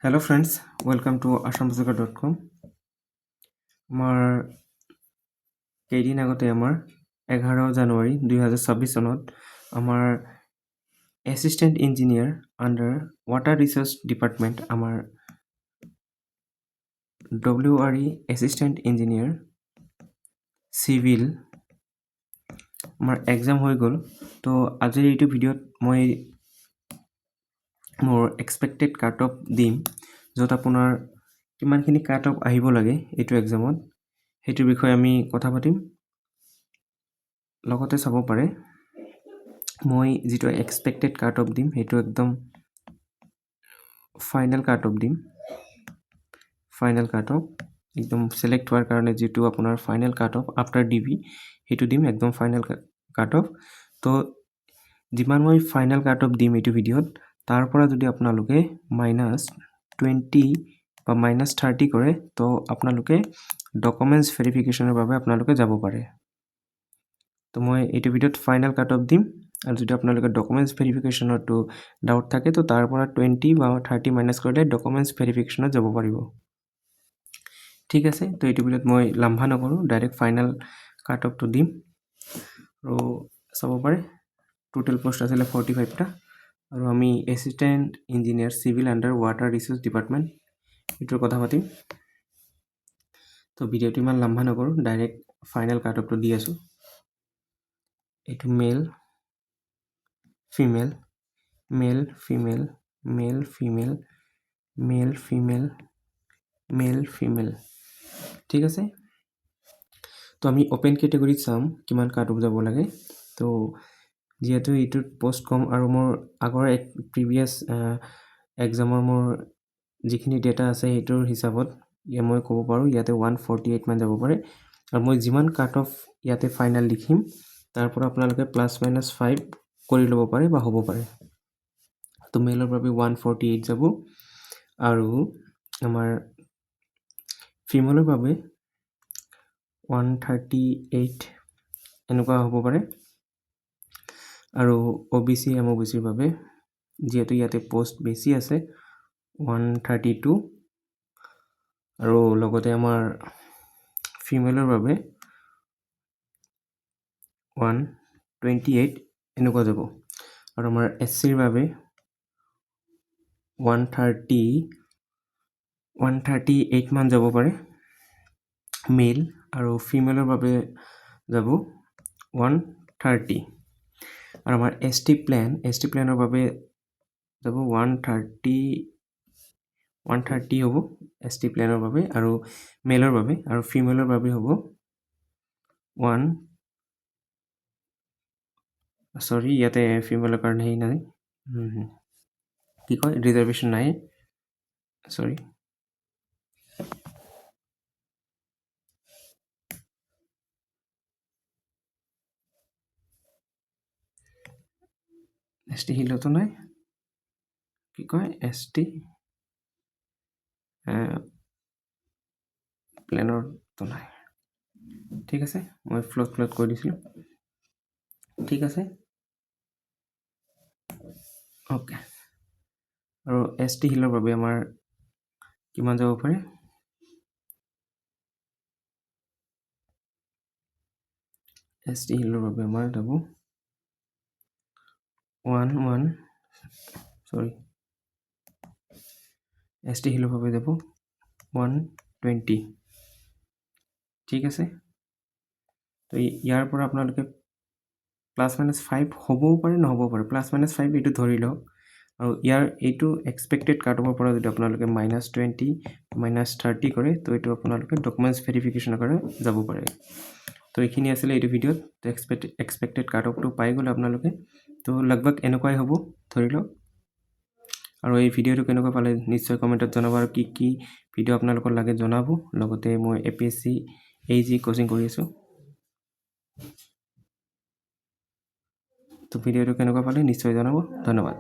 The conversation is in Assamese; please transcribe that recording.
Hello friends, welcome to ashambazaga.com. আমাৰ কেইদিন আগতে আমাৰ 11 জানুৱাৰী 2026 চনত আমাৰ assistant engineer under water resource department আমাৰ WRE এছিষ্টেণ্ট ইঞ্জিনিয়াৰ চিভিল আমাৰ এক্সাম হৈ গ'ল। তো আজিৰ এইটো ভিডিঅ'ত মই মোৰ এক্সপেক্টেড কাট অফ দিম, য'ত আপোনাৰ কিমানখিনি কাট অফ আহিব লাগে এইটো এক্সামত, সেইটোৰ বিষয়ে আমি কথা পাতিম। লগতে চাব পাৰে মই যিটো এক্সপেক্টেড কাট অফ দিম সেইটো একদম ফাইনেল কাট অফ দিম। ফাইনেল কাট অফ একদম চিলেক্ট হোৱাৰ কাৰণে যিটো আপোনাৰ final cut off after DB সেইটো দিম, একদম ফাইনেল কাট অফ। তো যিমান মই ফাইনেল কাট অফ দিম এইটো ভিডিঅ'ত, তাৰ পৰা যদি আপোনালোকে -20 বা -30 কৰে তো আপোনালোকে ডকুমেণ্টছ ভেৰিফিকেশ্যনৰ বাবে আপোনালোকে যাব পাৰে। তো মই এইটো ভিডিঅ'ত ফাইনেল কাট অফ দিম, আৰু যদি আপোনালোকে ডকুমেণ্টছ ভেৰিফিকেশ্যনতো ডাউট থাকে তো তাৰ পৰা 20 বা 30 মাইনাছ কৰিলে ডকুমেণ্টছ ভেৰিফিকেশ্যনত যাব পাৰিব। ঠিক আছে, তো এইটো ভিডিঅ'ত মই লাম্ভা নকৰোঁ, ডাইৰেক্ট ফাইনেল কাট অফটো দিম। আৰু চাব পাৰে টোটেল পোষ্ট আছিলে 45টা, আৰু আমি assistant engineer civil under water resource department এইটোৰ কথা পাতিম। তো ভিডিঅ'টো ইমান লাম্ভা নকৰোঁ, ডাইৰেক্ট ফাইনেল কাট অফটো দি আছোঁ। এইটো male female, male female, male female, male female, male female. ঠিক আছে, তো আমি অ'পেন কেটেগৰীত চাম কিমান কাট অফ যাব লাগে। তো যিহেতু এইটোত পোষ্ট কম আৰু মোৰ আগৰ প্ৰিভিয়াছ এক্সামৰ মোৰ যিখিনি ডেটা আছে সেইটোৰ হিচাপত মই ক'ব পাৰোঁ ইয়াতে 148 মান যাব পাৰে। আৰু মই যিমান কাট অফ ইয়াতে ফাইনেল লিখিম তাৰ পৰা আপোনালোকে +-5 কৰি ল'ব পাৰে বা হ'ব পাৰে। তো মেলৰ বাবে 148 যাব, আৰু আমাৰ ফিমেলৰ বাবে 138 এনেকুৱা হ'ব পাৰে। আৰু OBC MOBCৰ বাবে যিহেতু ইয়াতে পোষ্ট বেছি আছে 132, আৰু লগতে আমাৰ ফিমেলৰ বাবে 128 এনেকুৱা যাব। আৰু আমাৰ SCৰ বাবে 138 মান যাব পাৰে মেল, আৰু ফিমেলৰ বাবে যাব 130। আৰু আমাৰ ST প্লেনৰ বাবে যাব 130 হ'ব ST প্লেনৰ বাবে আৰু মেলৰ বাবে, আৰু ফিমেলৰ বাবে হ'ব ইয়াতে ফিমেলৰ কাৰণে হেৰি নাই, কি কয় ৰিজাৰ্ভেশ্যন নাই, ST হিলতো নাই, কি কয় ST প্লেনৰতো নাই। ঠিক আছে, মই ফ্লট কৰি দিছিলোঁ। ঠিক আছে, অ'কে। আৰু ST হিলৰ বাবে আমাৰ কিমান যাব পাৰে, ST হিলৰ বাবে আমাৰ যাব ST হিলৰ বাবে যাব 120। ঠিক আছে, তো ইয়াৰ পৰা আপোনালোকে +-5 হ'বও পাৰে নহ'বও পাৰে, +-5 এইটো ধৰি লওক। আৰু ইয়াৰ এইটো এক্সপেক্টেড কাট অফৰ পৰা যদি আপোনালোকে -20 -30 কৰে তো এইটো আপোনালোকে ডকুমেণ্টছ ভেৰিফিকেশ্যনৰ কাৰণে যাব পাৰে। তো এইখিনি আছিলে এইটো ভিডিঅ'ত। তো এক্সপেক্টেড কাট অফটো পাই গ'লে আপোনালোকে, তো লগভগ এনেকুৱাই হ'ব ধৰি লওক। আৰু এই ভিডিঅ'টো কেনেকুৱা পালে নিশ্চয় কমেণ্টত জনাব, আৰু কি কি ভিডিঅ' আপোনালোকৰ লাগে জনাব। লগতে মই APSC AG কোচিং কৰি আছোঁ। তো ভিডিঅ'টো কেনেকুৱা পালে নিশ্চয় জনাব। ধন্যবাদ।